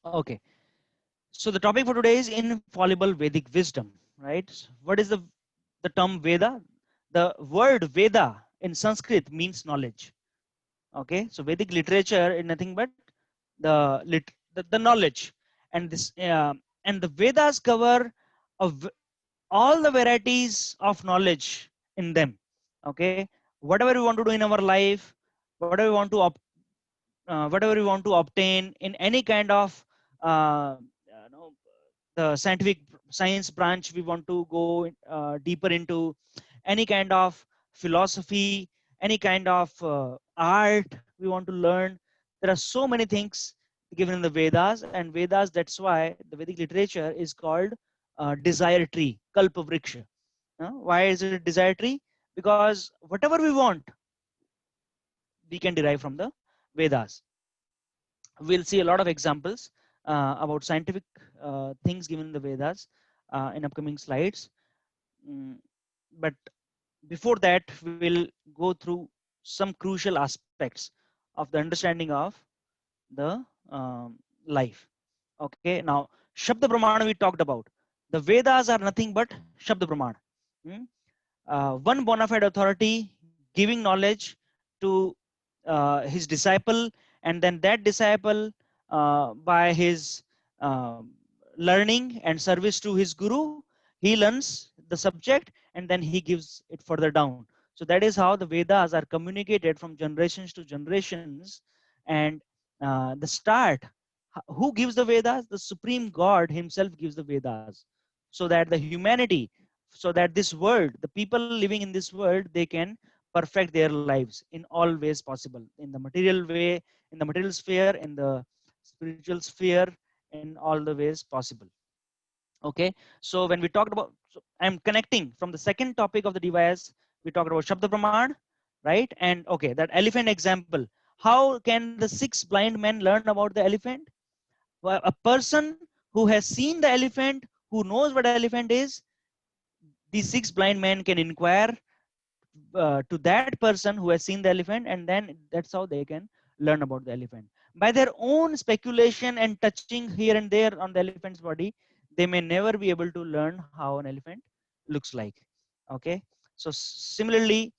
Okay. So the topic for today is infallible Vedic wisdom, right? What is the term Veda? The word Veda in Sanskrit means knowledge. Okay, so Vedic literature is nothing but the knowledge, and and the Vedas cover of all the varieties of knowledge in them. Okay, whatever we want to do in our life, whatever we want to whatever we want to obtain in any kind of uh, you know, the science branch we want to go deeper into, any kind of philosophy, any kind of art we want to learn. There are so many things given in the Vedas, and Vedas, that's why the Vedic literature is called desire tree, kalpa vriksha. Why is it desire tree? Because whatever we want, we can derive from the Vedas. We'll see a lot of examples about scientific things given in the Vedas in upcoming slides. Mm, but before that, we'll go through some crucial aspects of the understanding of the life. Okay, now Shabda Brahmana we talked about. The Vedas are nothing but Shabda Brahmana. Hmm? One bona fide authority giving knowledge to his disciple, and then that disciple, by his learning and service to his guru, he learns the subject and then he gives it further down. So that is how the Vedas are communicated from generations to generations. And the start, who gives the Vedas? The Supreme God himself gives the Vedas, so that the humanity, so that this world, the people living in this world, they can perfect their lives in all ways possible, in the material way, in the material sphere, in the spiritual sphere, in all the ways possible. Okay, so when we talked about, so I'm connecting from the second topic of the device. We talked about Shabda Praman, right? And okay, that elephant example. How can the six blind men learn about the elephant? Well, a person who has seen the elephant, who knows what elephant is, these six blind men can inquire to that person who has seen the elephant, and then that's how they can learn about the elephant. By their own speculation and touching here and there on the elephant's body, they may never be able to learn how an elephant looks like. Okay, so similarly,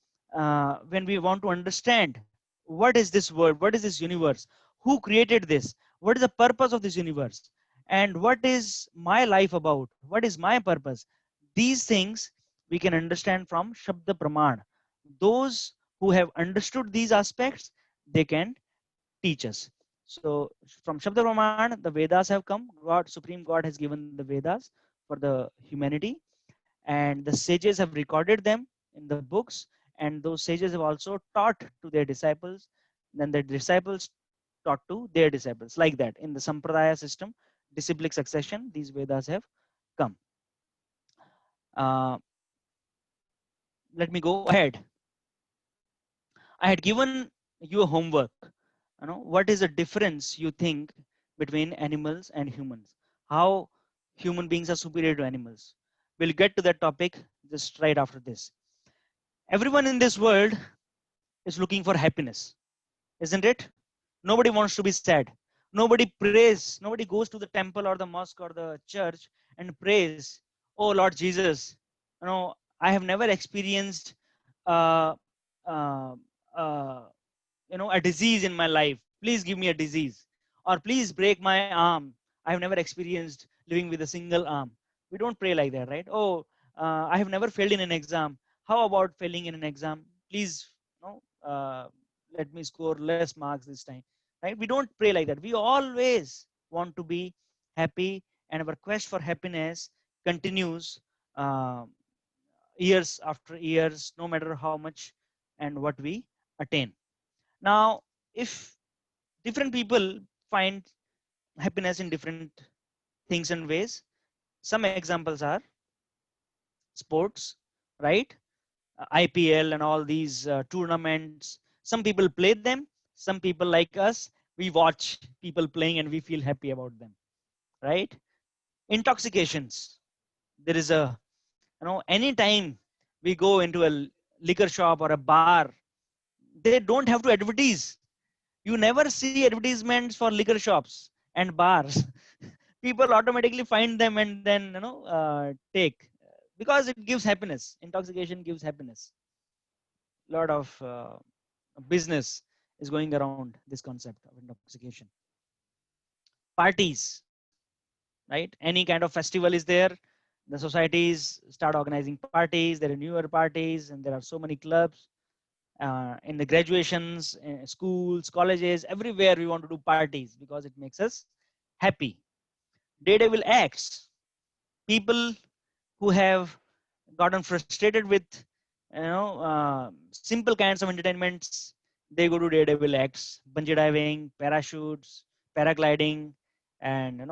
when we want to understand what is this world, what is this universe, who created this, what is the purpose of this universe, and what is my life about, what is my purpose, these things we can understand from Shabda Praman. Those who have understood these aspects, they can teach us. So from Shabda Praman, the Vedas have come. God, Supreme God has given the Vedas for the humanity, and the sages have recorded them in the books, and those sages have also taught to their disciples. Then the disciples taught to their disciples, like that. In the Sampradaya system, disciplic succession, these Vedas have come. Uh, Let me go ahead. I had given you a homework. What is the difference you think between animals and humans? How human beings are superior to animals? We'll get to that topic just right after this. Everyone in this world is looking for happiness, isn't it? Nobody wants to be sad. Nobody prays. Nobody goes to the temple or the mosque or the church and prays, "Oh Lord Jesus, I have never experienced uh, uh, uh, a disease in my life. Please give me a disease, or please break my arm. I have never experienced living with a single arm." We don't pray like that, right? "Oh, I have never failed in an exam. How about failing in an exam? Please, let me score less marks this time." Right? We don't pray like that. We always want to be happy, and our quest for happiness continues uh, years after years, no matter how much and what we attain. Now, if different people find happiness in different things and ways, some examples are sports, right? IPL and all these tournaments. Some people play them. Some people like us, we watch people playing and we feel happy about them, right? Intoxications. There is anytime we go into a liquor shop or a bar, they don't have to advertise. You never see advertisements for liquor shops. and bars, people automatically find them and then take, because it gives happiness. Intoxication gives happiness. A lot of business is going around this concept of intoxication. Parties, right? Any kind of festival is there, the societies start organizing parties. There are newer parties, and there are so many clubs in the graduations, schools, colleges, everywhere we want to do parties because it makes us happy. Daredevil acts, people who have gotten frustrated with simple kinds of entertainments, they go to daredevil acts, bungee diving, parachutes, paragliding, and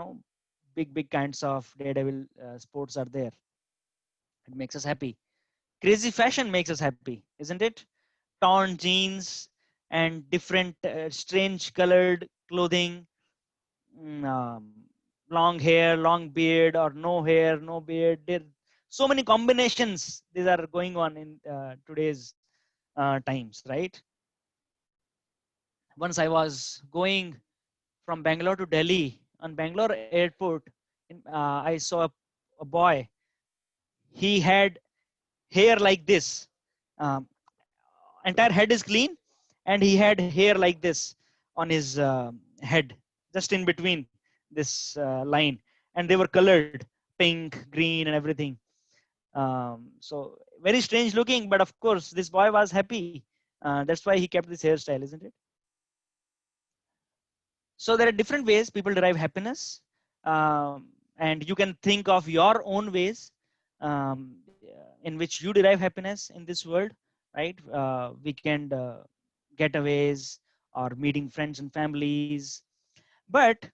big kinds of daredevil sports are there. It makes us happy. Crazy fashion makes us happy, isn't it? Torn jeans and different strange colored clothing, long hair, long beard, or no hair, no beard. There so many combinations these are going on in today's times, right? Once I was going from Bangalore to Delhi, on Bangalore airport, I saw a boy. He had hair like this. Um, Entire head is clean, and he had hair like this on his head, just in between this line, and they were colored pink, green, and everything. So very strange looking, but of course this boy was happy. That's why he kept this hairstyle, isn't it? So there are different ways people derive happiness, and you can think of your own ways in which you derive happiness in this world, right? Weekend getaways or meeting friends and families. But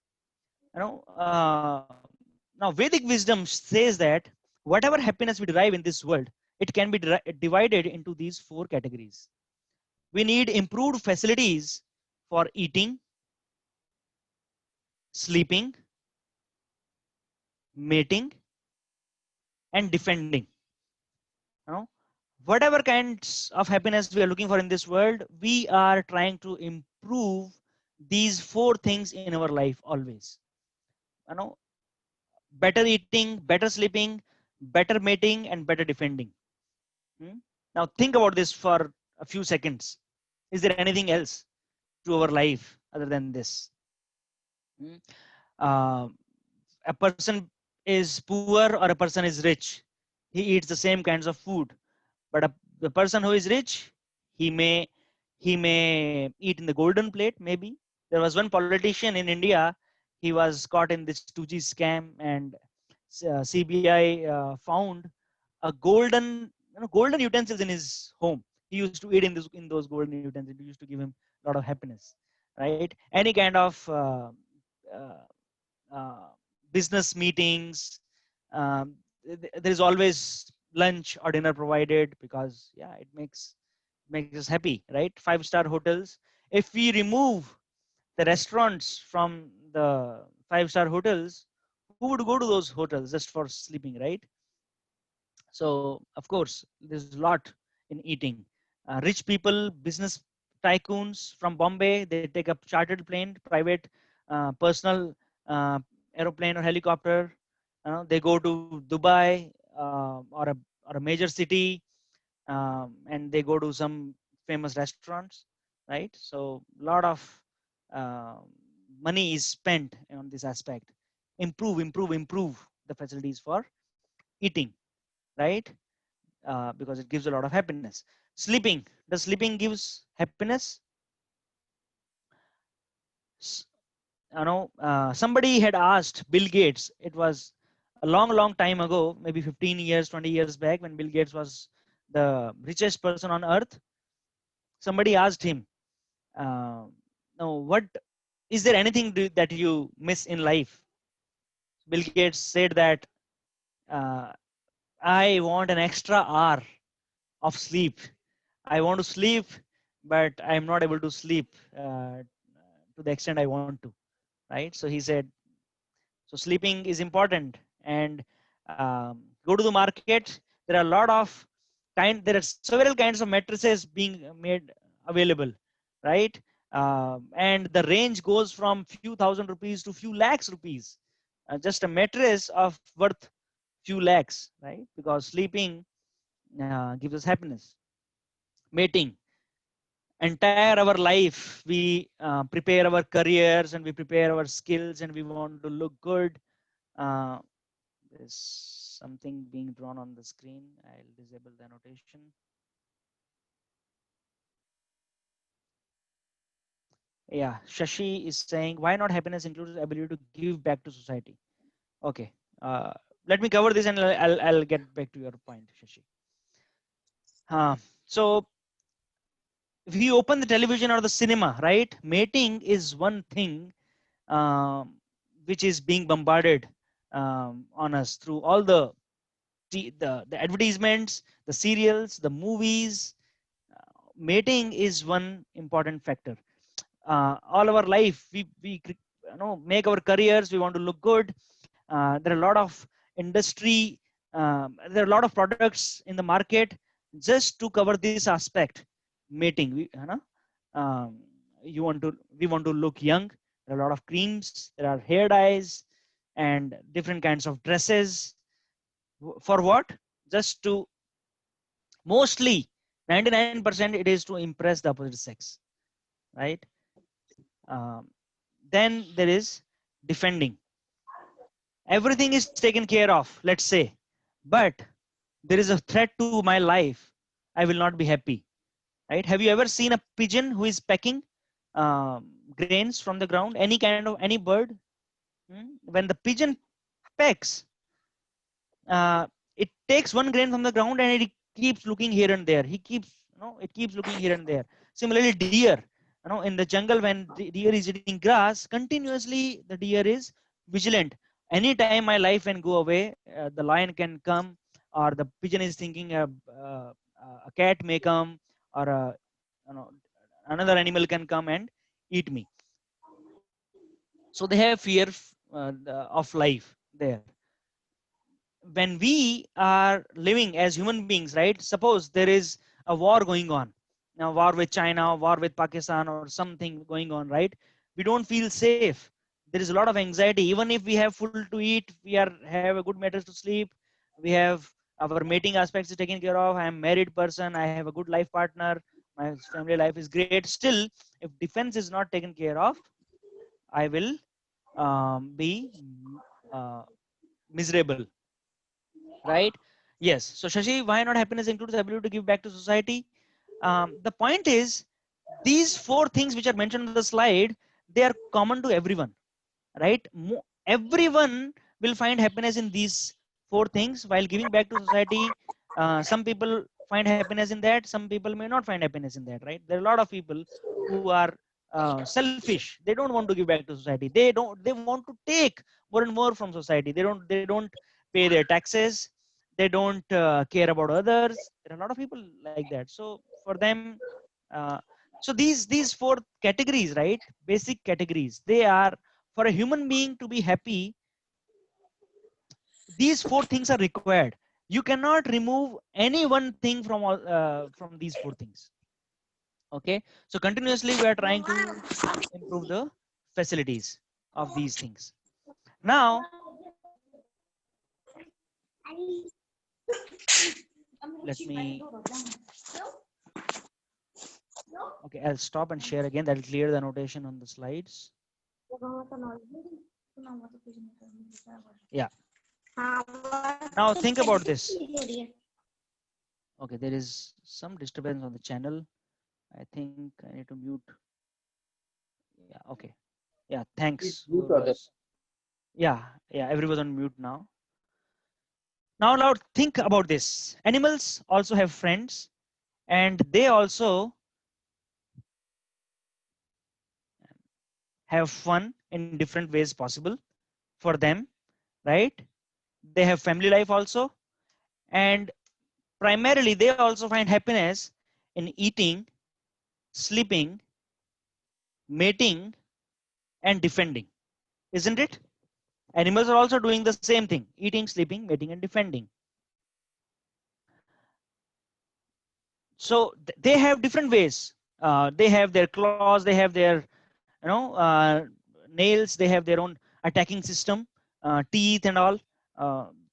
now Vedic wisdom says that whatever happiness we derive in this world, it can be divided into these four categories. We need improved facilities for eating, sleeping, mating, and defending. You know, whatever kinds of happiness we are looking for in this world, we are trying to improve these four things in our life always. You know, better eating, better sleeping, better mating, and better defending. Hmm? Now think about this for a few seconds. Is there anything else to our life other than this? Hmm? Uh, a person is poor or a person is rich, he eats the same kinds of food. But the person who is rich, he may eat in the golden plate. Maybe there was one politician in India. He was caught in this 2G scam, and CBI found a golden utensils in his home. He used to eat in those golden utensils. It used to give him a lot of happiness, right? Any kind of uh, uh, business meetings. There is always lunch or dinner provided because yeah, it makes us happy, right? Five-star hotels. If we remove the restaurants from the five-star hotels, who would go to those hotels just for sleeping, right? So of course, there's a lot in eating. Rich people, business tycoons from Bombay, they take a chartered plane, private, personal uh, aeroplane or helicopter. They go to Dubai or a major city, and they go to some famous restaurants, right? So a lot of uh, money is spent on this aspect. Improve the facilities for eating, right? Because it gives a lot of happiness. Sleeping. Does sleeping gives happiness? Somebody had asked Bill Gates. It was a long time ago, maybe 15 years, 20 years back, when Bill Gates was the richest person on earth. Somebody asked him, uh, "No, what is there anything that you miss in life?" Bill Gates said that uh, I want an extra hour of sleep. I want to sleep, but I'm not able to sleep to the extent I want to. Right? So he said, so sleeping is important, and go to the market. There are a lot of There are several kinds of mattresses being made available, right? and the range goes from few thousand rupees to few lakhs rupees. Just a mattress of worth few lakhs, right? Because sleeping gives us happiness. Mating, entire our life we prepare our careers and we prepare our skills and we want to look good. Uh, there's something being drawn on the screen. I'll disable the annotation. Yeah, Shashi is saying, why not happiness includes ability to give back to society? Okay, uh, let me cover this and I'll get back to your point, Shashi. So if you open the television or the cinema, right, mating is one thing um, which is being bombarded on us through all the advertisements, the serials, the movies. Mating is one important factor. All our life, we make our careers. We want to look good. There are a lot of industry. There are a lot of products in the market just to cover this aspect. Mating. Um, we want to look young. There are a lot of creams. There are hair dyes and different kinds of dresses. For what? Just to mostly 99% it is to impress the opposite sex, right? Um, then there is defending. Everything is taken care of, let's say, but there is a threat to my life. I will not be happy, right? Have you ever seen a pigeon who is pecking grains from the ground? Any kind of any bird? When the pigeon pecks, it takes one grain from the ground and it keeps looking here and there. It keeps looking here and there. Similarly, deer, in the jungle, when the deer is eating grass, continuously the deer is vigilant. Anytime my life can go away, the lion can come, or the pigeon is thinking a cat may come, or you know, another animal can come and eat me. So they have fear of life there. When we are living as human beings, right? Suppose there is a war going on, now war with China, war with Pakistan, or something going on, right? We don't feel safe. There is a lot of anxiety. Even if we have food to eat, we have a good mattress to sleep, we have our mating aspects is taken care of, I am married person, I have a good life partner, my family life is great. Still, if defense is not taken care of, I will be uh, miserable, right? Yes. So Shashi, why not happiness includes the ability to give back to society? The point is, these four things which are mentioned on the slide, they are common to everyone, right? Everyone will find happiness in these four things while giving back to society. Some people find happiness in that. Some people may not find happiness in that, right? There are a lot of people who are selfish. They don't want to give back to society. They want to take more and more from society. They don't pay their taxes. They don't care about others. There are a lot of people like that. So for them, uh, so these four categories, right? Basic categories. They are, for a human being to be happy, these four things are required. You cannot remove any one thing from these four things. Okay, so continuously we are trying to improve the facilities of these things. Now let me, okay, I'll stop and share again. That will clear the annotation on the slides. Yeah, now think about this. Okay, there is some disturbance on the channel. I think I need to mute. Yeah, okay. Yeah, thanks. Yeah, everyone's on mute now. Now think about this. Animals also have friends, and they also have fun in different ways possible for them, right? They have family life also, and primarily they also find happiness in eating, sleeping, mating, and defending, isn't it? Animals are also doing the same thing: eating, sleeping, mating, and defending. So they have different ways They have their claws, they have their nails, they have their own attacking system, teeth and all,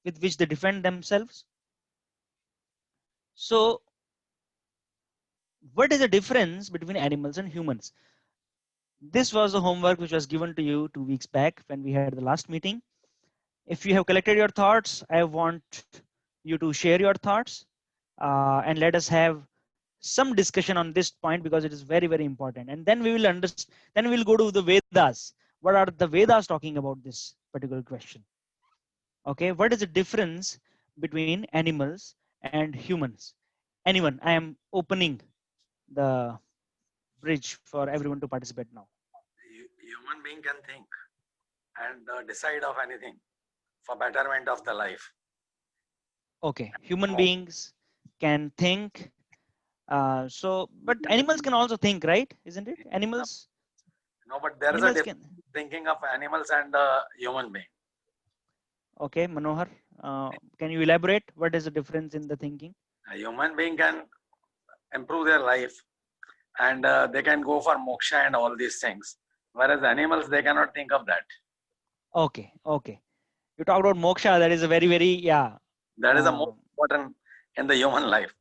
with which they defend themselves. So what is the difference between animals and humans? This was the homework which was given to you 2 weeks back when we had the last meeting. If you have collected your thoughts, I want you to share your thoughts, and let us have some discussion on this point, because it is very, very important. And then we will understand, then we will go to the Vedas. What are the Vedas talking about this particular question? Okay, what is the difference between animals and humans? Anyone? I am opening the bridge for everyone to participate now. Human being can think and decide of anything for betterment of the life. Okay, human beings can think. But animals can also think, right? Isn't it? Animals. No, but there is a difference thinking of animals and human being. Okay, Manohar, can you elaborate? What is the difference in the thinking? A human being can improve their life, and they can go for moksha and all these things. Whereas animals, they cannot think of that. Okay, okay. You talk about moksha. That is a very, very, yeah. That is the most important in the human life.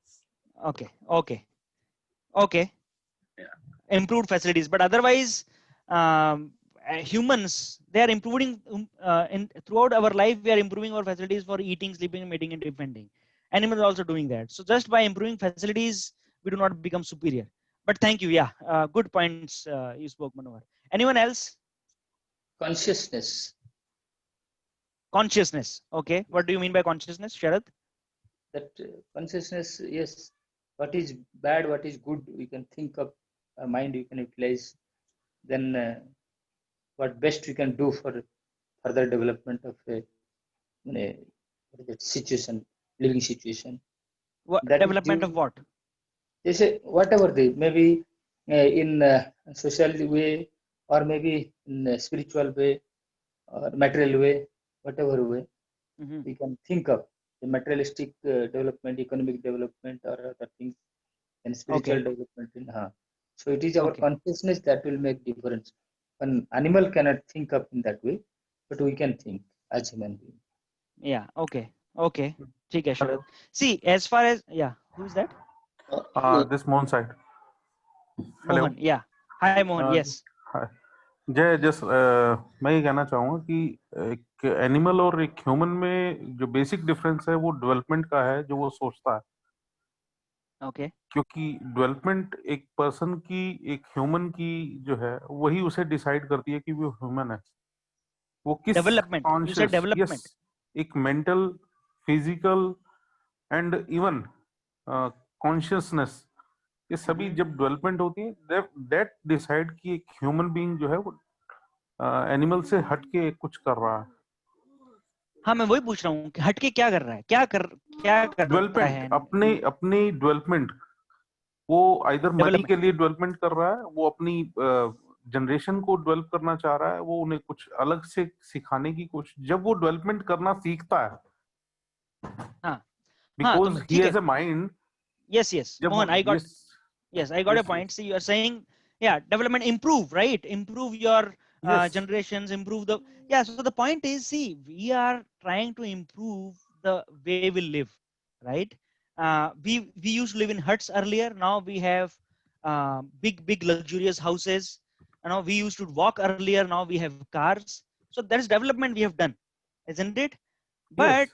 Okay, okay, okay. Yeah. Improved facilities, but otherwise, humans, they are improving throughout our life. We are improving our facilities for eating, sleeping, mating, and defending. Animals are also doing that. So just by improving facilities, we do not become superior. But thank you. Yeah, good points you spoke, Manohar. Anyone else? Consciousness. Consciousness. Okay. What do you mean by consciousness, Sharad? That consciousness, yes. What is bad, what is good, we can think of. Mind you can utilize. Then what best we can do for further development of a situation, living situation. What that development of what? They say whatever they maybe in social way, or maybe in a spiritual way, or material way, whatever way we can think of the materialistic development, economic development, or other things, and spiritual development. So it is our consciousness that will make difference. An animal cannot think of in that way, but we can think as human being. Yeah. Okay. Okay. Okay, Sharad. See, as far as who is that? This Mohan side. Mohan. Yeah. Hi, Mohan. Yes. Hi. जय just मैं ये कहना चाहूँगा कि एक animal और एक human में जो बेसिक डिफरेंस है वो डेवलपमेंट का है, जो वो सोचता है। ओके। क्योंकि डेवलपमेंट एक पर्सन की, एक ह्यूमन की जो है, वही उसे डिसाइड करती है कि वो ह्यूमन है। वो किस डेवलपमेंट, एक mental, physical and even consciousness, ये सभी जब डेवलपमेंट होती है, दैट डिसाइड कि एक ह्यूमन बीइंग जो है वो एनिमल से हटके कुछ कर रहा है। हाँ, मैं वही पूछ रहा हूँ कि हटके क्या कर रहा है, क्या कर डेवलपमेंट, अपनी डेवलपमेंट, वो आइदर मनी के लिए डेवलपमेंट कर रहा है, वो अपनी जनरेशन को डेवलप करना चाह रहा है, वो उन्हें कुछ अलग से सिखाने की कोशिश, जब वो डेवलपमेंट करना सीखता है, because he has a mind. Yes, Mohan, I got your point. See, you are saying, development improve, right? Improve your generations, improve the, so the point is, see, we are trying to improve the way we live, right? We used to live in huts earlier. Now we have big luxurious houses. We used to walk earlier. Now we have cars. So there is development we have done, isn't it? But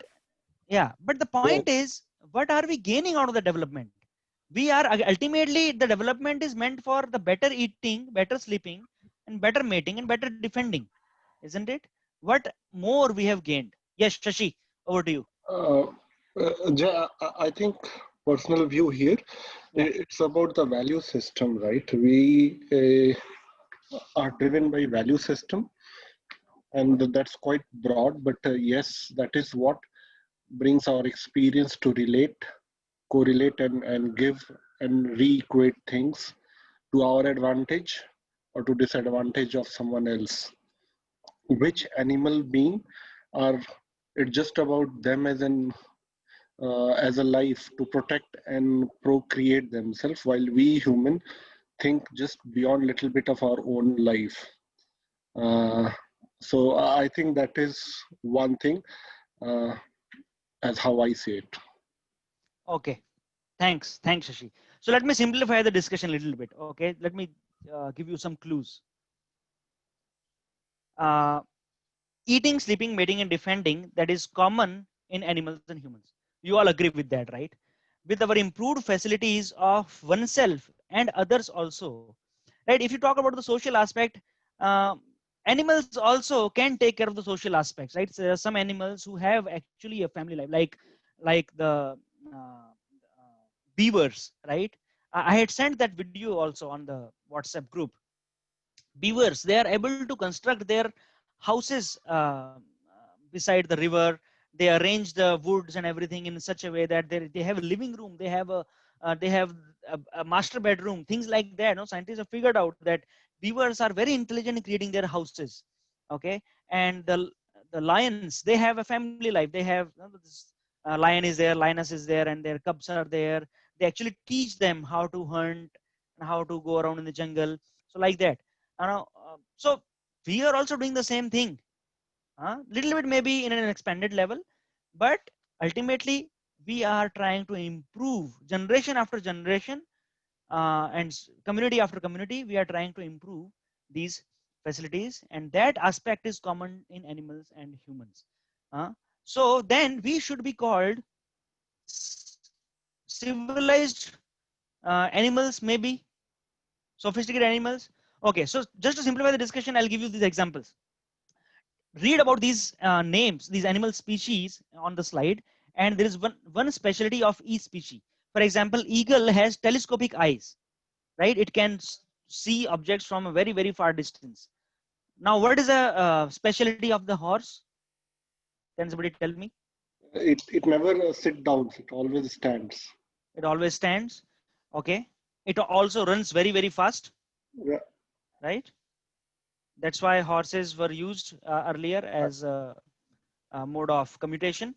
but the point is, what are we gaining out of the development? We are ultimately, the development is meant for the better eating, better sleeping, and better mating and better defending, isn't it? What more we have gained? Yes, Shashi, over to you. I think personal view here, it's about the value system, right? We are driven by value system, and that's quite broad, but yes, that is what brings our experience to relate, correlate, and give and re-equate things to our advantage or to disadvantage of someone else. Which animal being are, it's just about them as a life to protect and procreate themselves, while we human think just beyond little bit of our own life. So I think that is one thing, as how I see it. Okay, thanks Shashi. So let me simplify the discussion a little bit. Okay, let me give you some clues. Eating, sleeping, mating, and defending, that is common in animals and humans. You all agree with that, right? With our improved facilities of oneself and others also, right? If you talk about the social aspect, uh, animals also can take care of the social aspects, right? So there are some animals who have actually a family life, like the uh, beavers, right? I had sent that video also on the WhatsApp group. Beavers, they are able to construct their houses beside the river. They arrange the woods and everything in such a way that they have a living room, they have a master bedroom, things like that. No, scientists have figured out that beavers are very intelligent in creating their houses. Okay, and the lions, they have a family life. They have, you know, this, lion is there, lioness is there, and their cubs are there. They actually teach them how to hunt and how to go around in the jungle, so like that. So we are also doing the same thing, little bit maybe in an expanded level, but ultimately we are trying to improve generation after generation, and community after community. We are trying to improve these facilities, and that aspect is common in animals and humans. So then we should be called civilized animals, maybe sophisticated animals. Okay, so just to simplify the discussion, I'll give you these examples. Read about these names, these animal species on the slide, and there is one specialty of each species. For example, eagle has telescopic eyes, right? It can see objects from a very, very far distance. Now, what is a specialty of the horse? Can somebody tell me? It never sit down. It always stands. It always stands. Okay. It also runs very, very fast, Yeah. right? That's why horses were used earlier as a mode of commutation.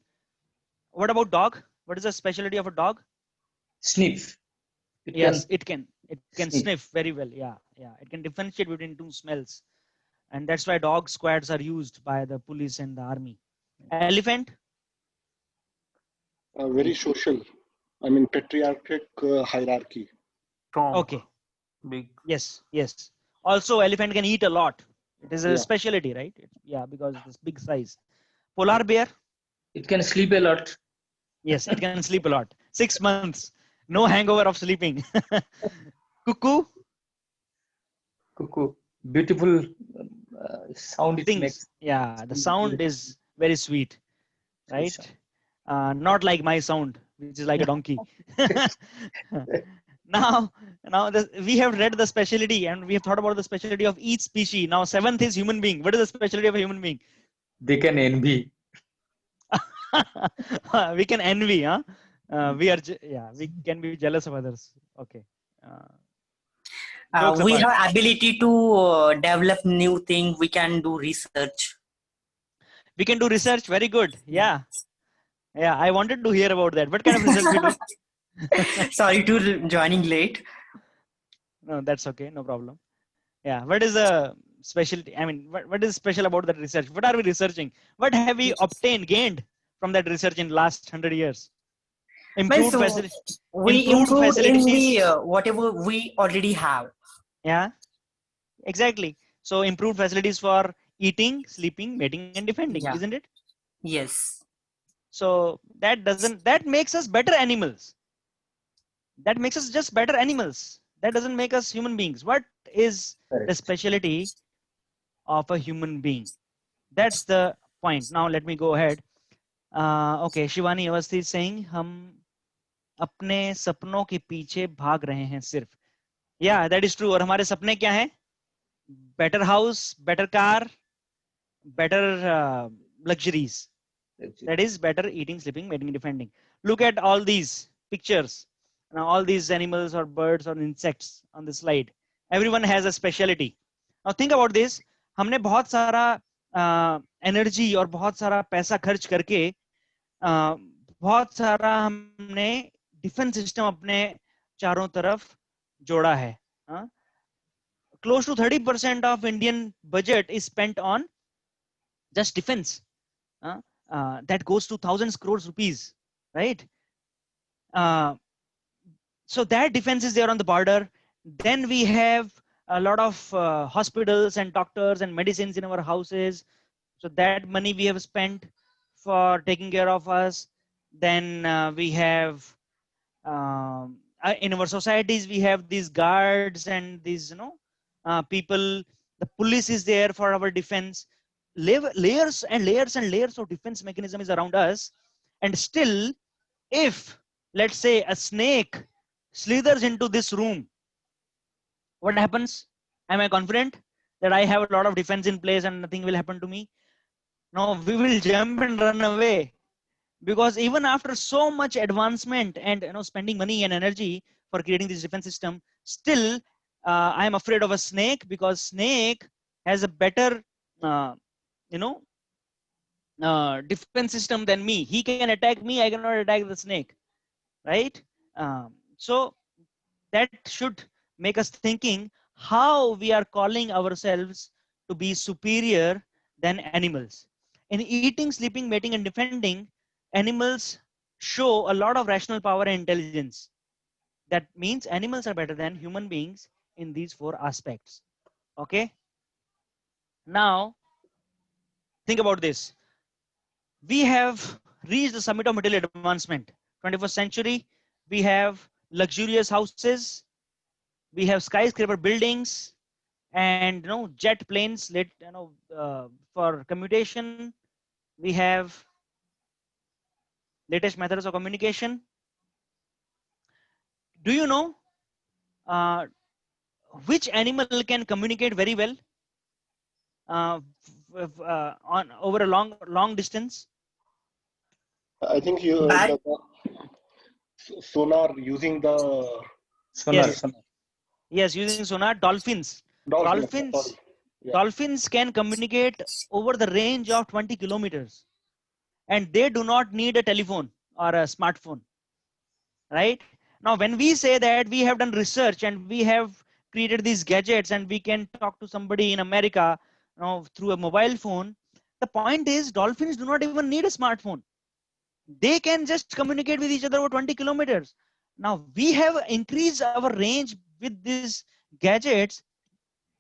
What about dog? What is the specialty of a dog? Sniff. It Yes, can it can sniff. sniff very well. Yeah, yeah. It can differentiate between two smells, and that's why dog squads are used by the police and the army. Elephant. Very social. I mean, patriarchic hierarchy. Strong, Okay. big. Yes, yes. Also, elephant can eat a lot. It is a Yeah. specialty, right? Yeah, because this big size. Polar bear. It can sleep a lot. Yes, it can sleep a lot. 6 months, no hangover of sleeping. Cuckoo. Cuckoo. Beautiful sound it Things. makes. Yeah, the sound Beautiful. is very sweet, right? Sound. Not like my sound, which is like a donkey. now, we have read the specialty and we have thought about the specialty of each species. Now, seventh is human being. What is the specialty of a human being? They can envy. We can envy, huh? We can be jealous of others. Okay. Jokes We apart. have ability to develop new thing. We can do research. We can do research. Very good. Yeah. Yeah. I wanted to hear about that. What kind of research we do? Sorry to joining late. No, that's okay. No problem. Yeah. What is the specialty? I mean, what is special about that research? What are we researching? What have we gained from that research in last 100 years? Means we Improved improved in facilities. the whatever we already have. Yeah, exactly. So improved facilities for eating, sleeping, mating, and defending, Yeah. isn't it? Yes. So that makes us better animals. That makes us just better animals. That doesn't make us human beings. What is the Correct. specialty of a human being? That's the point. Now let me go ahead. Okay, Shivani Avasthi is saying हम अपने सपनों के पीछे भाग रहे हैं सिर्फ. Yeah, that is true. और हमारे सपने क्या हैं? Better house, better car, better luxuries. That is better eating, sleeping, mating, defending. Look at all these pictures. Now, all these animals or birds or insects on the slide. Everyone has a specialty. Now, think about this. हमने बहुत सारा energy और बहुत सारा पैसा खर्च करके बहुत सारा हमने डिफेंस सिस्टम अपने चारों तरफ जोड़ा है. Uh, Close to 30% of Indian budget is spent on just defense. That goes to thousands crores rupees, right? Uh, so that defense is there on the border. Then we have a lot of hospitals and doctors and medicines in our houses. So that money we have spent for taking care of us. Then we have in our societies we have these guards and these people. The police is there for our defense. Layers and layers and layers of defense mechanism is around us. And still, if let's say a snake slithers into this room, what happens? Am I confident that I have a lot of defense in place and nothing will happen to me? No, we will jump and run away, because even after so much advancement and spending money and energy for creating this defense system, still I am afraid of a snake, because snake has a better uh, you know defense system than me. He can attack me, I cannot attack the snake, right? So that should make us thinking how we are calling ourselves to be superior than animals. In eating, sleeping, mating, and defending, animals show a lot of rational power and intelligence. That means animals are better than human beings in these four aspects. Okay. Now, think about this. We have reached the summit of material advancement. 21st century, we have luxurious houses, we have skyscraper buildings, and jet planes for commutation. We have latest methods of communication. Do you know uh, which animal can communicate very well on over a long distance? I think you Bat. the sonar using the Sonar, Yes, sonar. yes, using sonar. Dolphins, dolphin. Sorry. dolphins, Yeah. dolphins can communicate over the range of 20 kilometers, and they do not need a telephone or a smartphone, right? Now, when we say that we have done research and we have created these gadgets and we can talk to somebody in America through a mobile phone, the point is dolphins do not even need a smartphone. They can just communicate with each other over 20 kilometers. Now, we have increased our range with these gadgets,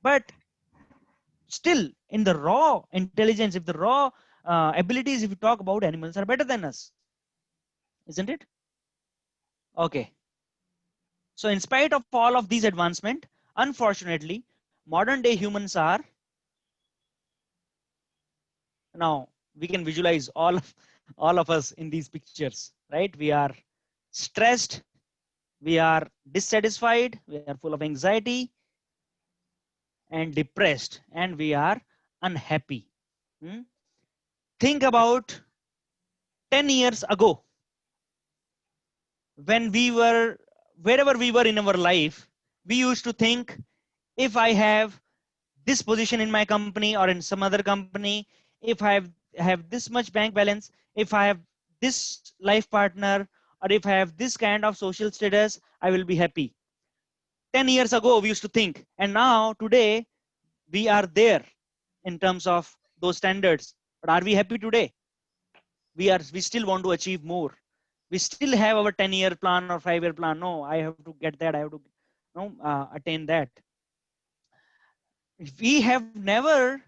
but still in the raw intelligence, if the raw abilities, if you talk about, animals are better than us, isn't it? Okay. So in spite of all of these advancement, unfortunately, modern day humans are, now we can visualize all of us in these pictures, right? We are stressed, we are dissatisfied, we are full of anxiety and depressed, and we are unhappy. Hmm? Think about 10 years ago, when we were, wherever we were in our life, we used to think, if I have this position in my company or in some other company, if I have this much bank balance, if I have this life partner, or if I have this kind of social status, I will be happy. 10 years ago, we used to think, and now today, we are there in terms of those standards. But are we happy today? We still want to achieve more. We still have our 10-year plan or 5-year plan. No, I have to get that. I have to attain that. We have never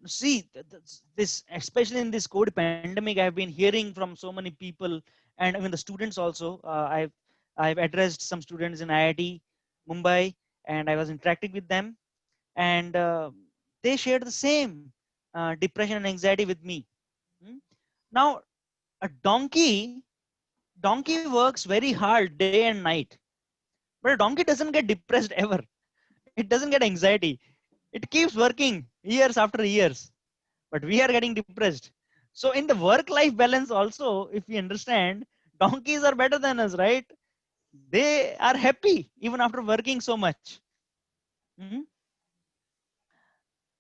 see this, especially in this COVID pandemic. I've been hearing from so many people, and even the students also. I've addressed some students in IIT Mumbai, and I was interacting with them, and they shared the same depression and anxiety with me. Hmm? Now, a donkey works very hard day and night, but a donkey doesn't get depressed ever. It doesn't get anxiety. It keeps working years after years, but we are getting depressed. So in the work-life balance also, if we understand, donkeys are better than us, right? They are happy even after working so much. Mhm.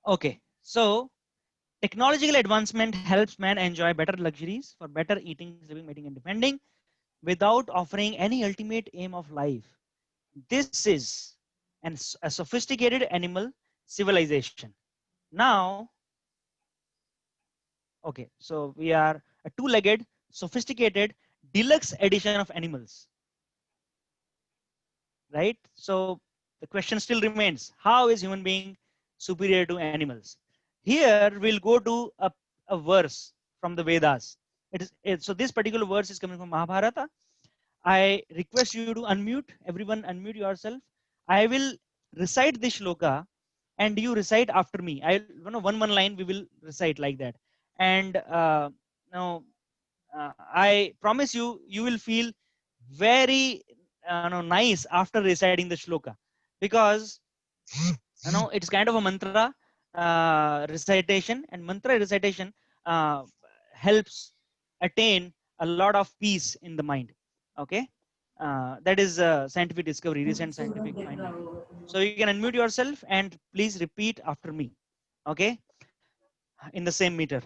Okay, so technological advancement helps man enjoy better luxuries for better eating, sleeping, mating, and defending without offering any ultimate aim of life. This is and a sophisticated animal civilization. Now, okay, so we are a two-legged, sophisticated, deluxe edition of animals, right? So the question still remains: how is human being superior to animals? Here we'll go to a verse from the Vedas. So this particular verse is coming from Mahabharata. I request you to unmute. Everyone, unmute yourself. I will recite this shloka, and you recite after me. One line we will recite like that. And now I promise you, you will feel very nice after reciting the shloka, because it's kind of a mantra recitation, and mantra recitation uh, helps attain a lot of peace in the mind. Okay, that is scientific discovery, recent scientific finding. So you can unmute yourself and please repeat after me. Okay, in the same meter.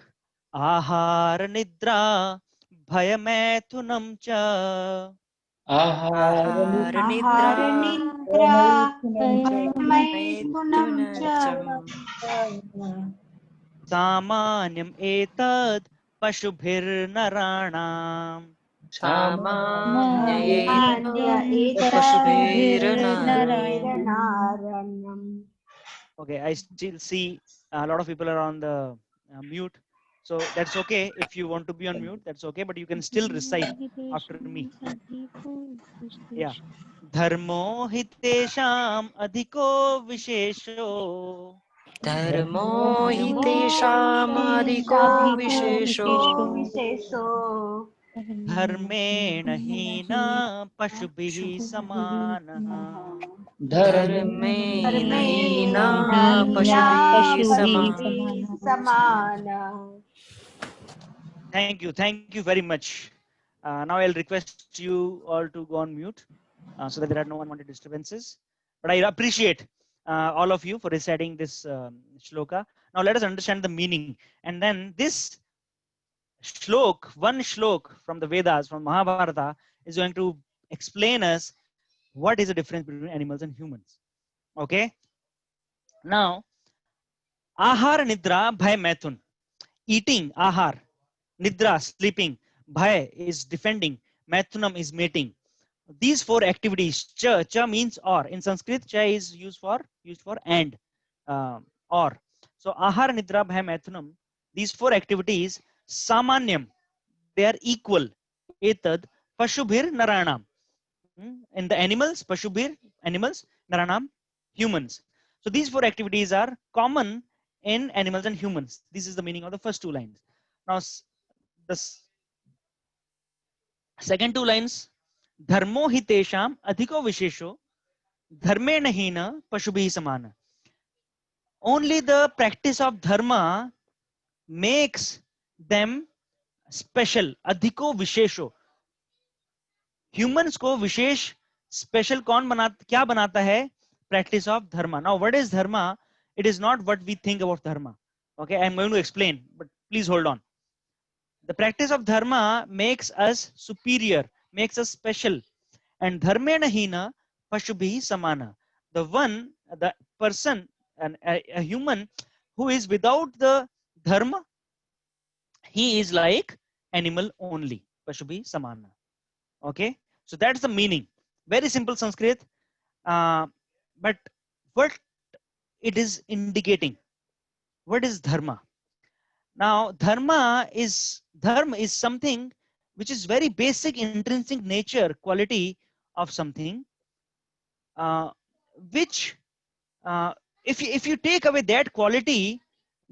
Ahar nidra bhayametunam cha आहार आहार निद्रा आहारनिद्रा भयमैथुनं च samanyam etad pashubhirnaranam. सामान्ययेत सामान्य पशुभिर्नराणाम् एतद्पशुभिर्नरारण्यम्. Okay, I still see a lot of people are on the mute, so that's okay. If you want to be on mute, that's okay, but you can still recite after me. Yeah. Dharmo hitesham adhiko vishesho धर्मो हि धर्मो तेषामधिको तेषामधिको विशेषो विशेषो dharmena hina pashubhihi samanah. धर्मेण हीनः धर्मेण हीना पशुभिः समानः पशुभिः समानः. Thank you very much. Now I'll request you all to go on mute so that there are no unwanted disturbances. But I appreciate all of you for reciting this shloka. Now let us understand the meaning. And then this one shlok from the Vedas, from Mahabharata, is going to explain us what is the difference between animals and humans. Okay. Now, ahar nidra bhay maithun. Eating, ahar. Nidra, sleeping. Bhay is defending. Maithunam is mating. These four activities, cha means or. In Sanskrit, cha is used for and or. So ahar nidra bhay maithunam, these four activities, samanyam, they are equal. Etad pashubhir naranam. In the animals, pashubhir, animals, naranam, humans. So these four activities are common in animals and humans. This is the meaning of the first two lines. Now the second two lines, dharmo hitesham adhiko vishesho dharme nahina pashubhi samana. Only the practice of dharma makes them special. Adhiko vishesho. Humans को विशेष special कौन बनाता, क्या बनाता है? Practice of dharma. Now what is dharma? It is not what we think about dharma. Okay, I am going to explain, but please hold on. The practice of dharma makes us superior, makes us special. And dharmena hina pashubhi samana. The person, a human who is without the dharma, he is like animal only. Pashubhi samana. Okay, so that's the meaning. Very simple Sanskrit, but what it is indicating. What is dharma? Now, dharma is something which is very basic, intrinsic nature, quality of something, which if you take away that quality,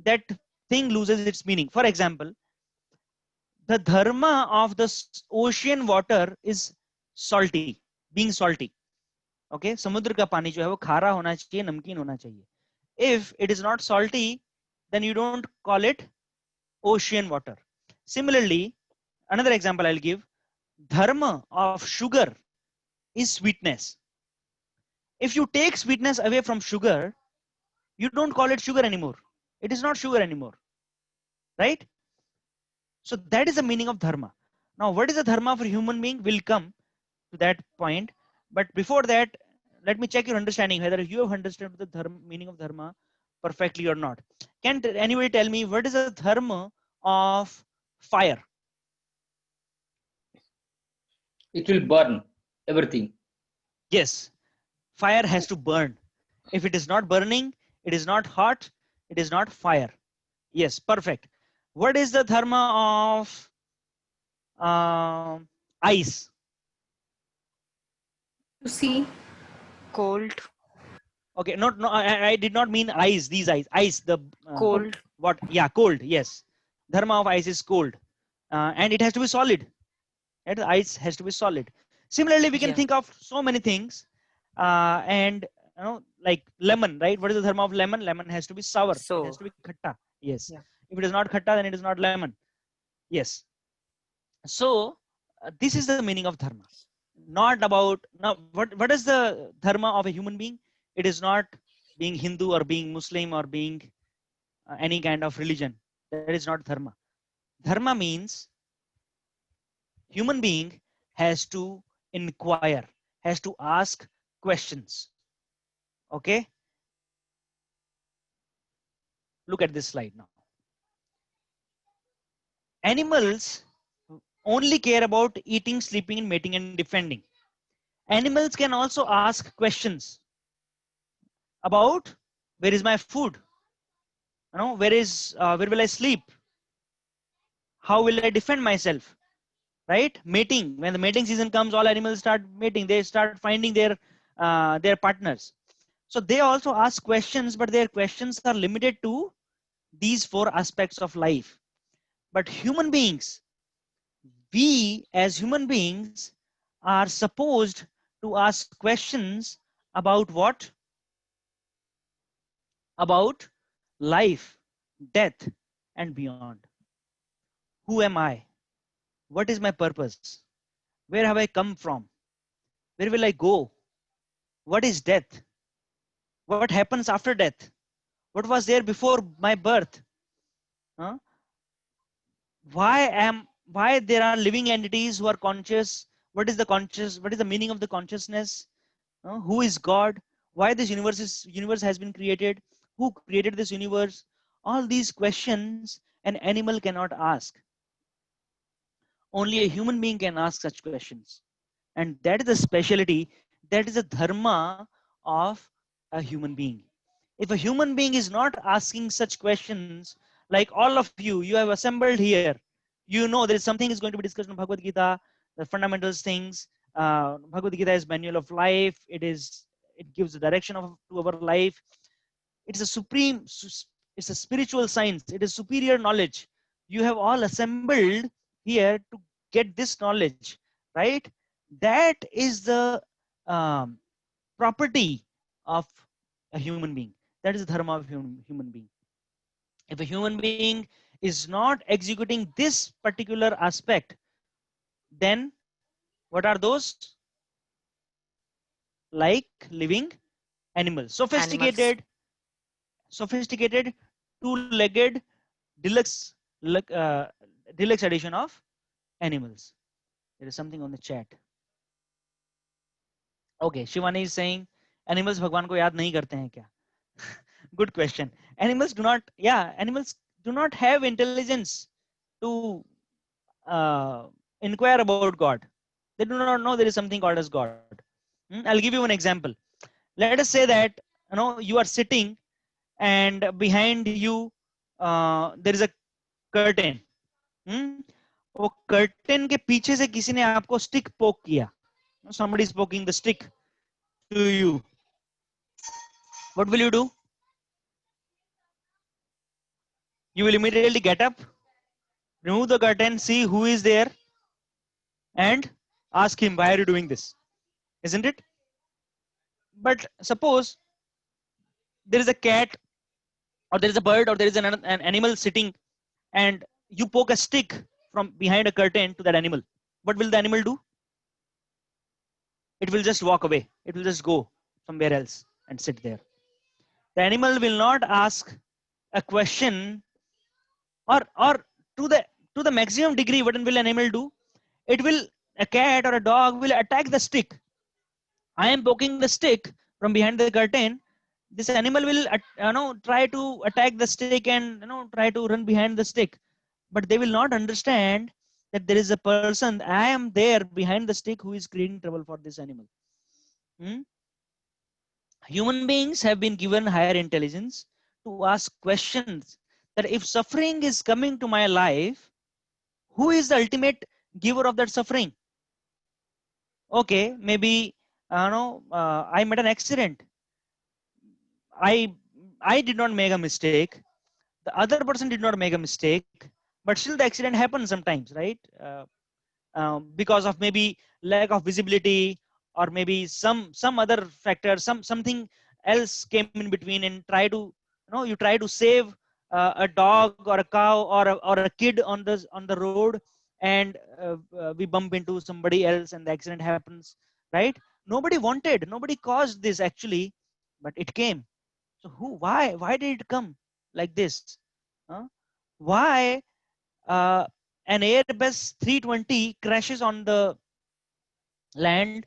that thing loses its meaning. For example, the dharma of the ocean water is salty, being salty. Okay, समुद्र का पानी जो है वो खारा होना चाहिए, नमकीन होना चाहिए. If it is not salty, then you don't call it ocean water. Similarly, another example I'll give, dharma of sugar is sweetness. If you take sweetness away from sugar, you don't call it sugar anymore. It is not sugar anymore, right? So that is the meaning of dharma. Now, what is the dharma for human being? We'll come to that point. But before that, let me check your understanding whether you have understood the meaning of dharma perfectly or not. Can anybody tell me what is the dharma of fire? It will burn everything. Yes, fire has to burn. If it is not burning, it is not hot, it is not fire. Yes, perfect. What is the dharma of ice? To see. Cold. Okay, no, I did not mean ice. These ice. The Cold. what? Yeah, cold. Yes, dharma of ice is cold, and it has to be solid. Right? The ice has to be solid. Similarly, we can Yeah. think of so many things, and like lemon. Right? What is the dharma of lemon? Lemon has to be sour. It has So to be khatta. Yes. yeah. If it is not khatta, then it is not lemon. Yes. So this is the meaning of dharma. Not about now. What is the dharma of a human being? It is not being Hindu or being Muslim or being any kind of religion. That is not dharma. Dharma means human being has to inquire, has to ask questions. Okay. Look at this slide now. Animals only care about eating, sleeping, mating, and defending. Animals can also ask questions about where is my food, where will I sleep, how will I defend myself, right? Mating, when the mating season comes, all animals start mating, they start finding their partners. So they also ask questions, but their questions are limited to these four aspects of life. But human beings, we as human beings are supposed to ask questions about what? About life, death, and beyond. Who am I? What is my purpose? Where have I come from? Where will I go? What is death? What happens after death? What was there before my birth? Huh? Why there are living entities who are conscious? What is the conscious? What is the meaning of the consciousness? Who is God? Why this universe has been created? Who created this universe? All these questions an animal cannot ask. Only a human being can ask such questions. And that is the specialty, that is the dharma of a human being. If a human being is not asking such questions, like all of you have assembled here, you know there is something is going to be discussed in Bhagavad Gita, the fundamentals things. Bhagavad Gita is manual of life. It gives the direction to our life. It's a supreme, it's a spiritual science. It is superior knowledge. You have all assembled here to get this knowledge, right? That is the um, property of a human being. That is the dharma of human being. If a human being is not executing this particular aspect, then what are those? Like living animals, animals. sophisticated, two-legged, deluxe, uh, deluxe edition of animals. There is something on the chat. Okay, Shivani is saying animals भगवान को याद नहीं करते हैं क्या? Good question. Animals do not have intelligence to inquire about God. They do not know there is something called as God. I'll give you an example. Let us say that you are sitting and behind you there is a curtain. वो curtain के पीछे से किसी ने आपको stick poke किया. Somebody is poking the stick to you. What will you do? You will immediately get up, remove the curtain, see who is there, and ask him, why are you doing this? Isn't it? But suppose there is a cat, or there is a bird, or there is an animal sitting, and you poke a stick from behind a curtain to that animal. What will the animal do? It will just walk away. It will just go somewhere else and sit there. The animal will not ask a question, or to the maximum degree, what will an animal do? It will, a cat or a dog will attack the stick. I am poking the stick from behind the curtain, this animal will try to attack the stick and try to run behind the stick, but they will not understand that there is a person, I am there behind the stick, who is creating trouble for this animal. Hmm? Human beings have been given higher intelligence to ask questions that if suffering is coming to my life, who is the ultimate giver of that suffering? Okay, maybe I met an accident. I did not make a mistake. The other person did not make a mistake, but still the accident happens sometimes, right? Because of maybe lack of visibility, or maybe some other factor, something else came in between, and try to you try to save a dog or a cow or a kid on the road, and we bump into somebody else and the accident happens, right? Nobody wanted, nobody caused this actually, but it came. So why did it come like this? Huh? Why uh, an Airbus 320 crashes on the land?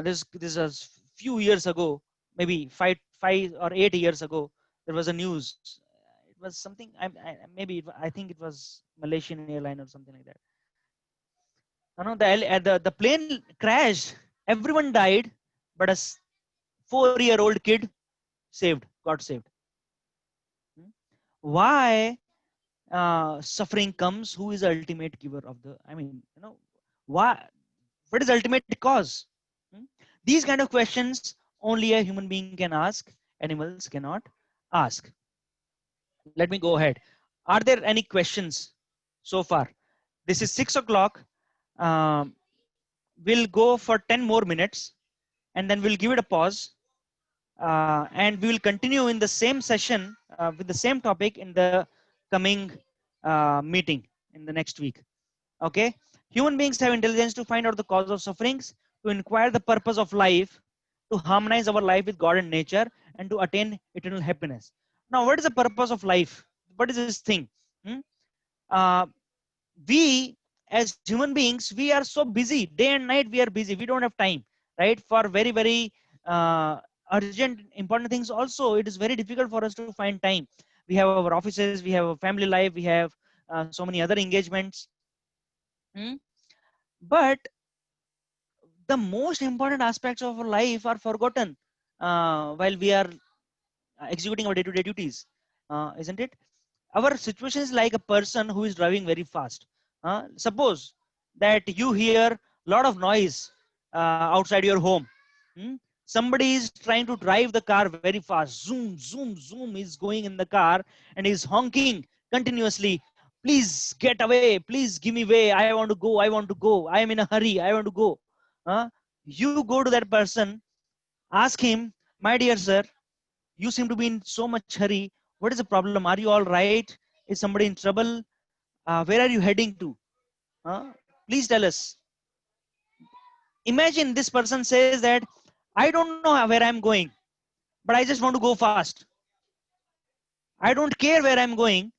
This was few years ago, maybe 5 or 8 years ago. There was a news. It was something. I think it was Malaysian airline or something like that. The plane crashed. Everyone died, but a 4-year-old kid got saved. Hmm? Why suffering comes? Who is the ultimate giver of the? I mean, why? What is the ultimate cause? Hmm? These kind of questions only a human being can ask. Animals cannot ask. Let me go ahead. Are there any questions so far? This is 6 o'clock. Um, we'll go for 10 more minutes, and then we'll give it a pause. And we will continue in the same session with the same topic in the coming meeting in the next week. Okay, human beings have intelligence to find out the cause of sufferings, to inquire the purpose of life, to harmonize our life with God and nature, and to attain eternal happiness. Now, what is the purpose of life? What is this thing? Hmm? Uh, we as human beings, we are so busy, day and night we are busy, we don't have time, right, for very uh, urgent important things. Also, it is very difficult for us to find time. We have our offices, we have a family life, we have so many other engagements. Hmm? But the most important aspects of our life are forgotten while we are executing our day-to-day duties, isn't it? Our situation is like a person who is driving very fast. Suppose that you hear a lot of noise outside your home. Hmm? Somebody is trying to drive the car very fast. Zoom, zoom, zoom is going in the car and is honking continuously. Please get away. Please give me way. I want to go. I want to go. I am in a hurry. I want to go. Uh, you go to that person, ask him, my dear sir, you seem to be in so much hurry. What is the problem? Are you all right? Is somebody in trouble? Where are you heading to? Please tell us. Imagine this person says that I don't know where I'm going, but I just want to go fast. I don't care where I'm going,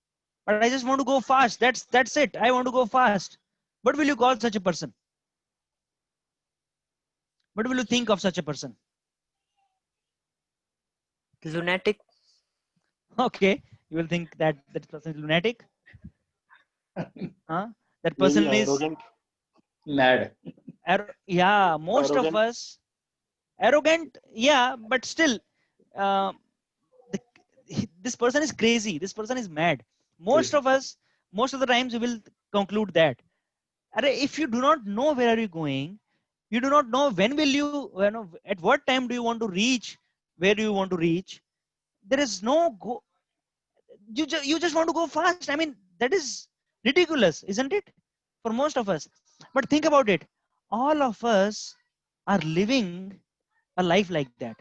but I just want to go fast. That's it. I want to go fast. What will you call such a person? What will you think of such a person? Lunatic. Okay, you will think that that person is lunatic. That Maybe person is arrogant. Mad. yeah, most of Arrogant. us arrogant, yeah, but still uh, the, this person is crazy, this person is mad. Most Crazy. of us, most of the times we will conclude that. If you do not know where are you going, you do not know when will you know, at what time do you want to reach where do you want to reach, there is no go. You just want to go fast. I mean, that is ridiculous, isn't it, for most of us? But think about it. All of us are living a life like that.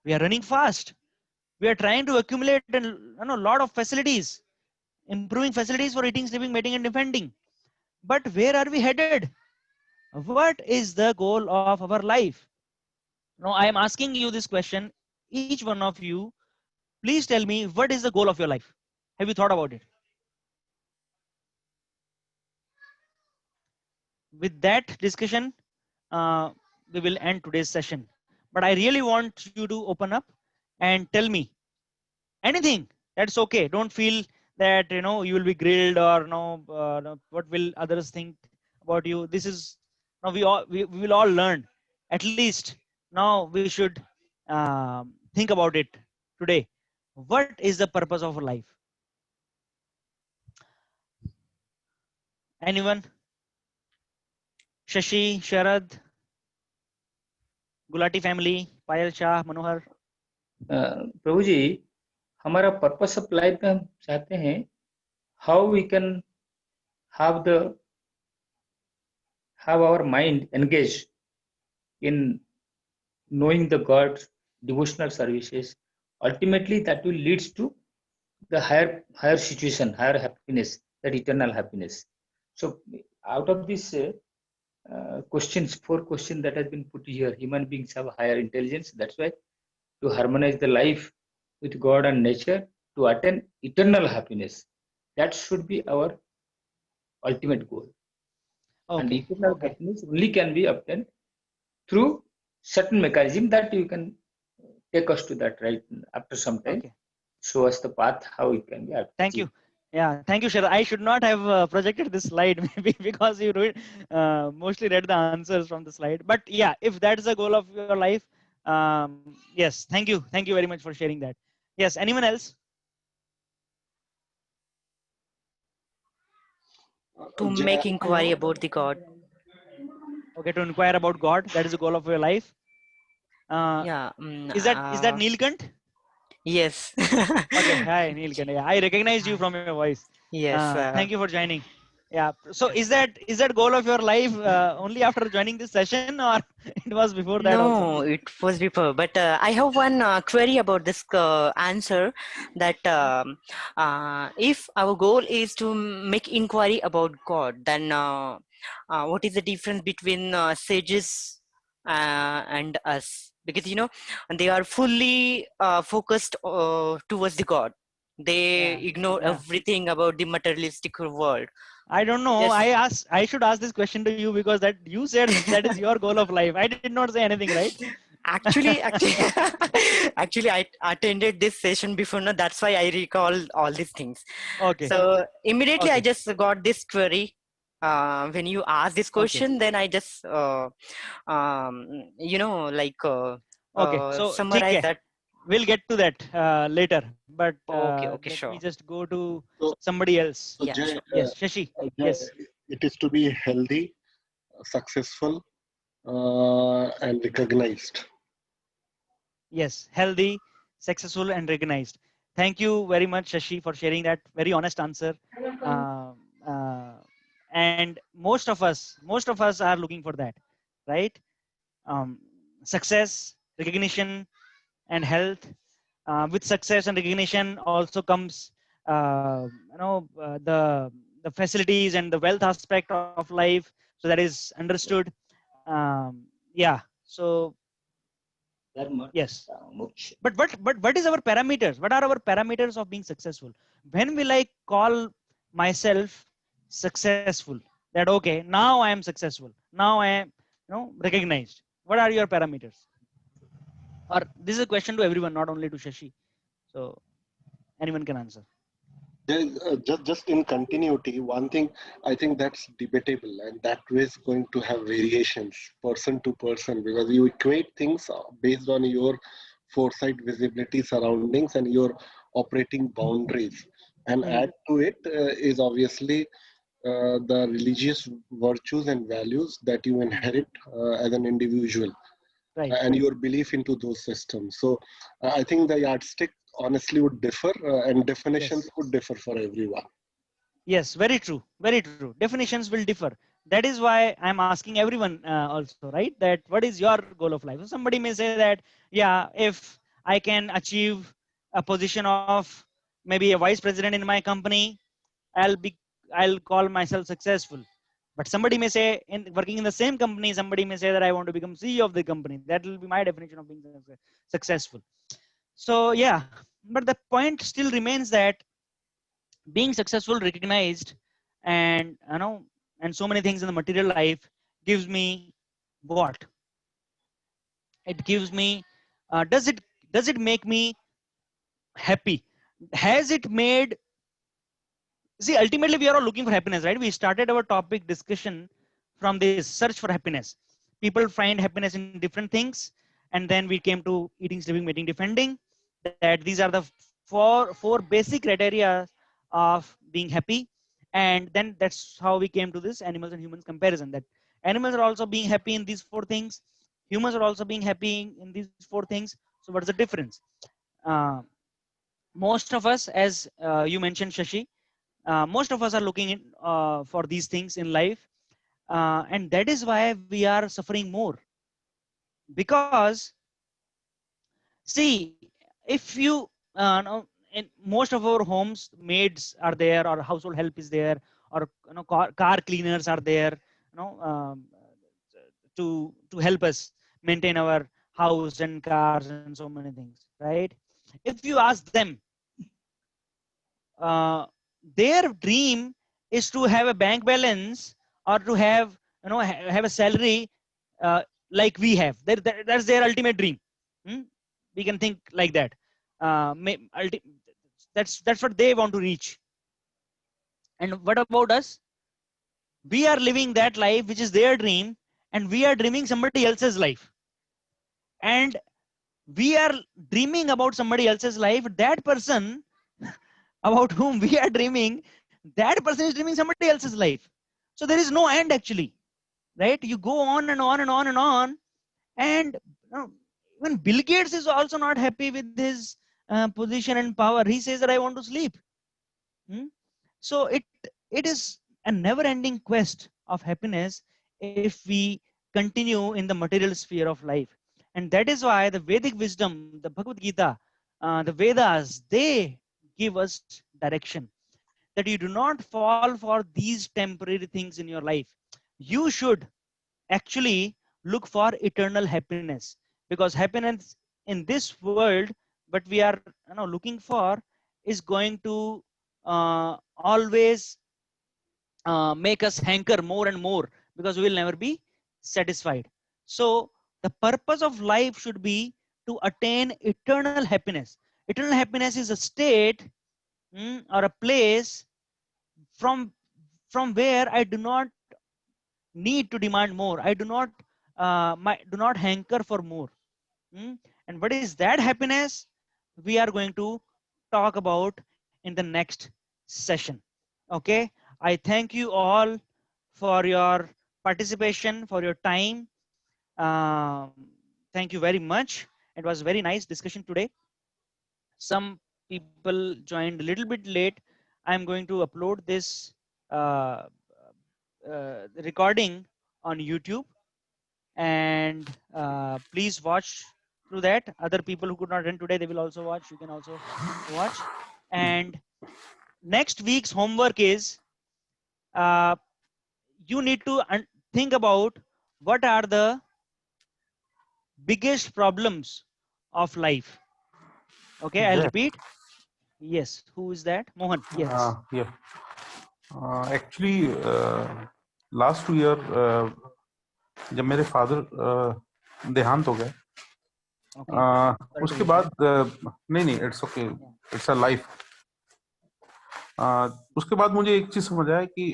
We are running fast. We are trying to accumulate a lot of facilities, improving facilities for eating, sleeping, mating, and defending. But where are we headed? What is the goal of our life? Now, I am asking you this question, each one of you. Please tell me, what is the goal of your life? Have you thought about it? With that discussion, uh, we will end today's session. But I really want you to open up and tell me anything. That's okay. Don't feel that you will be grilled or no, what will others think about you. This is now we will all learn. At least now we should think about it today. What is the purpose of life? Anyone? Shashi, Sharad, Gulati family, Payal Shah, Manohar. प्रभु जी, हमारा purpose of life में हम चाहते हैं how we can have our mind engaged in knowing the God's devotional services. Ultimately, that will leads to the higher situation, higher happiness, that eternal happiness. So, out of these questions, 4 questions that has been put here, human beings have higher intelligence. That's why to harmonize the life with God and nature to attain eternal happiness. That should be our ultimate goal. And Okay. eternal happiness only can be obtained through certain mechanism that you can take us to that, right? After some time, Okay. show us the path how it can be achieved. Thank you. Yeah, thank you, Sharad. I should not have projected this slide maybe because you mostly read the answers from the slide. But yeah, if that's the goal of your life, yes, thank you. Thank you very much for sharing that. Yes, anyone else? To make inquiry about the God. Okay, to inquire about God. That is the goal of your life. Yeah. Is that Neelkant? Yes. Okay, hi Neelkant. Yeah, I recognized you from your voice. Yes. Thank you for joining. Yeah. So is that goal of your life only after joining this session, or it was before that also? No, it was before. But I have one query about this answer that if our goal is to make inquiry about God, then what is the difference between sages and us? Because they are fully focused towards the God. They ignore Yeah. everything about the materialistic world. I don't know. Yes. I should ask this question to you because that you said that is your goal of life. I did not say anything, right? actually actually I attended this session before. No, that's why I recall all these things. Okay. So immediately I Okay. just got this query when you asked this question. Then I just Okay. So summarize that. we'll get to that later. But Okay, let me sure. just go to So, somebody else. so Yeah, Jay, sure. Yes, Shashi. Jay, Yes. it is to be healthy, successful, and recognized. Yes, healthy, successful, and recognized. Thank you very much, Shashi, for sharing that very honest answer. Uh, uh, and most of us are looking for that, right? Success, recognition, and health. With success and recognition also comes, the facilities and the wealth aspect of life. So that is understood. Yeah. So Dharma, yes. moksha. But what is our parameters? What are our parameters of being successful? When will I call myself successful? That okay, now I am successful. Now I am recognized. What are your parameters? Or this is a question to everyone, not only to Shashi. So anyone can answer. Just in continuity, one thing I think that's debatable, and that is going to have variations person to person, because you equate things based on your foresight, visibility, surroundings, and your operating boundaries. And add to it is obviously the religious virtues and values that you inherit as an individual, Right. and your belief into those systems. So I think the yardstick honestly would differ, and definitions Yes. would differ for everyone. Yes, very true. Very true. Definitions will differ. That is why I'm asking everyone also, right? That what is your goal of life? So somebody may say that, yeah, if I can achieve a position of maybe a vice president in my company, I'll call myself successful. But somebody may say, in working in the same company, somebody may say that I want to become CEO of the company. That will be my definition of being successful. So yeah, but the point still remains that being successful, recognized, and and so many things in the material life gives me what? It gives me, does it make me happy? Has it made, see, ultimately we are all looking for happiness, right? We started our topic discussion from this search for happiness. People find happiness in different things, and then we came to eating, sleeping, mating, defending, that these are the four basic criteria of being happy. And then that's how we came to this animals and humans comparison, that animals are also being happy in these four things, humans are also being happy in these four things. So what is the difference? uh, most of us, as you mentioned, Shashi, most of us are looking for these things in life, and that is why we are suffering more. Because, see, if you in most of our homes, maids are there, or household help is there, or car cleaners are there, to help us maintain our house and cars and so many things, right? If you ask them, uh, their dream is to have a bank balance, or to have, have a salary, uh, like we have. That's their ultimate dream. Hmm? We can think like that. That's what they want to reach. And what about us? We are living that life which is their dream, and we are dreaming somebody else's life. And we are dreaming about somebody else's life. That person about whom we are dreaming, that person is dreaming somebody else's life. So there is no end, actually, right? You go on and on and on and on. And even Bill Gates is also not happy with his position and power. He says that I want to sleep. Hmm? So it is a never ending quest of happiness if we continue in the material sphere of life. And that is why the Vedic wisdom, the Bhagavad Gita, the Vedas, they give us direction, that you do not fall for these temporary things in your life. You should actually look for eternal happiness, because happiness in this world, what we are looking for, is going to always make us hanker more and more, because we will never be satisfied. So the purpose of life should be to attain eternal happiness. Eternal happiness is a state, or a place from where I do not need to demand more. I do not do not hanker for more. And what is that happiness? We are going to talk about in the next session. Okay. I thank you all for your participation, for your time. Thank you very much. It was very nice discussion today. Some people joined a little bit late. I'm going to upload this uh, recording on YouTube, and please watch through that. Other people who could not attend today, they will also watch. You can also watch. And next week's homework is, uh, you need to think about what are the biggest problems of life. Okay, I'll Yeah. repeat. Yes, who is that? Mohan. Yes. Yeah. Actually, last year, जब मेरे father देहांत हो गए, Okay. Sorry to उसके hear बाद that. नहीं it's okay, it's a life. उसके बाद मुझे एक चीज समझ आया कि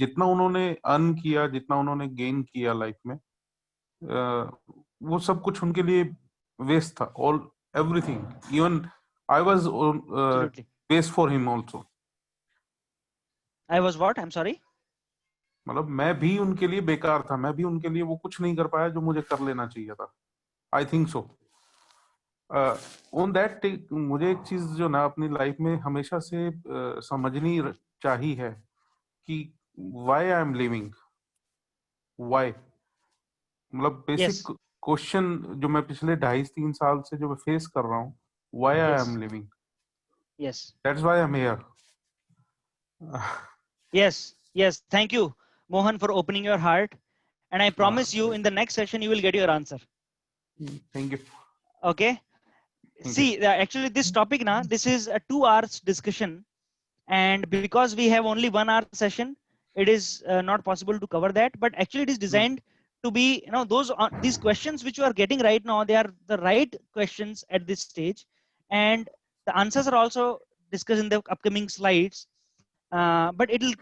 जितना उन्होंने अर्न किया, जितना उन्होंने गेन किया लाइफ में, वो सब कुछ उनके लिए वेस्ट था। All everything, even I was Absolutely. Waste for him also. I was what? I'm sorry. मतलब मैं भी उनके लिए बेकार था, मैं भी उनके लिए वो कुछ नहीं कर पाया जो मुझे कर लेना चाहिए था। I think so. On that, मुझे एक चीज जो ना अपनी लाइफ में हमेशा से समझनी चाहिए है कि why I am living, why. मतलब बेसिक क्वेश्चन जो मैं पिछले 2.5-3 साल से जो मैं फेस कर रहा हूँ, why I am living, that's why I am here. Yes, thank you, Mohan, for opening your heart, and I promise you in the next session you will get your answer. Thank you. Okay. See, actually this topic now, this is a 2 hours discussion, and because we have only 1 hour session, it is not possible to cover that, but actually it is designed to be, those are these questions which you are getting right now, they are the right questions at this stage, and the answers are also discussed in the upcoming slides. But it'll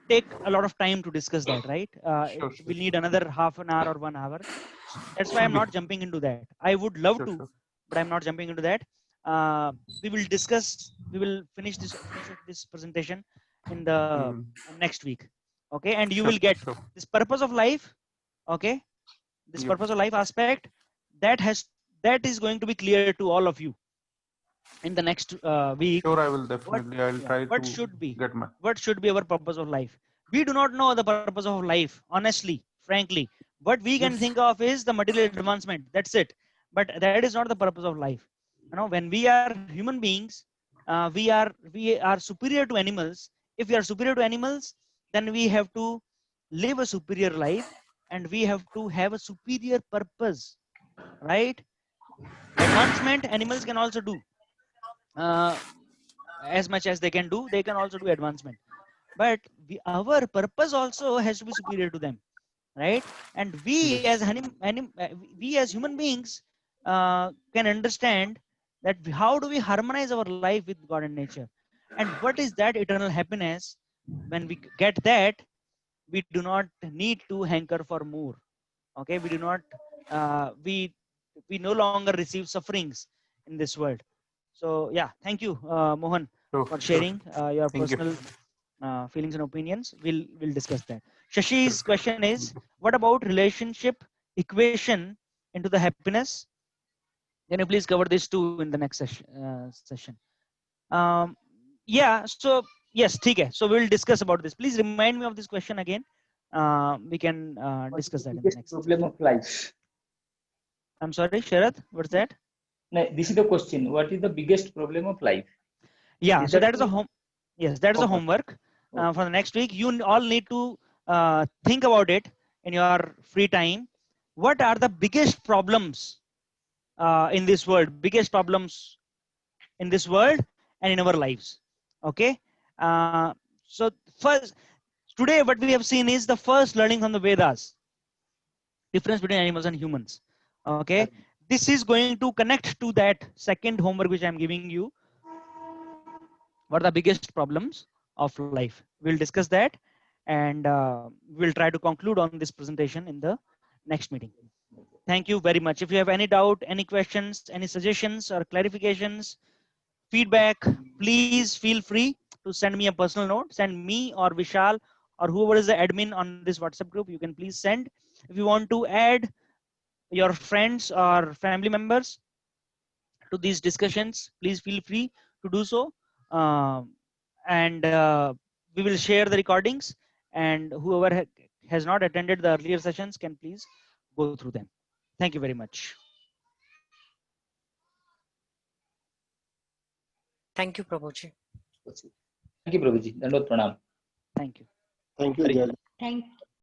take a lot of time to discuss that, right? Sure, We'll sure, need another half an hour or 1 hour. That's why I'm should be. not jumping into that. I would love Sure, to, sure. but I'm not jumping into that. We will discuss. We will finish this presentation in the Mhm. next week. Okay, and you Sure, will get sure. this purpose of life. Okay, this Yep. purpose of life aspect that is going to be clear to all of you in the next week. Sure, I will What definitely. I'll yeah, try what to should be get my. what should be our purpose of life? We do not know the purpose of life, honestly, frankly. What we can It's think of is the material advancement. That's it. But that is not the purpose of life. When we are human beings, we are superior to animals. If we are superior to animals, then we have to live a superior life, and we have to have a superior purpose, right? Advancement animals can also do. Uh, as much as they can do, they can also do advancement, but our purpose also has to be superior to them, right? And we yes. as we as human beings can understand that how do we harmonize our life with God and nature, and what is that eternal happiness. When we get that, we do not need to hanker for more. Okay, we do not we no longer receive sufferings in this world. So yeah, thank you, Mohan, Sure, for sure. sharing your Thank you. personal feelings and opinions. We'll discuss that. Shashi's question is, what about relationship equation into the happiness? Can you please cover this too in the next session? um, yeah, so yes, ठीक है. So we'll discuss about this. Please remind me of this question again. We can What is discuss the that in the biggest next problem session. of life? I'm sorry, Sharad, what's that? No, this is the question. What is the biggest problem of life? Yeah, Is so that that is a home. Yes, that is a homework? homework Okay. for the next week. You all need to think about it in your free time. What are the biggest problems in this world? Biggest problems in this world and in our lives. Okay. So first, today what we have seen is the first learning from the Vedas. Difference between animals and humans. Okay. This is going to connect to that second homework which I'm giving you. What are the biggest problems of life? We'll discuss that, and we'll try to conclude on this presentation in the next meeting. Thank you very much. If you have any doubt, any questions, any suggestions or clarifications, feedback, please feel free to send me a personal note. Send me or Vishal or whoever is the admin on this WhatsApp group. You can please send. If you want to add your friends or family members to these discussions, please feel free to do so. And we will share the recordings, and whoever has not attended the earlier sessions can please go through them. Thank you very much. Thank you, Prabhuji. Thank you, Prabhuji. Dandot pranam. Thank you. Thank you, Hare Judge. Krishna. Thank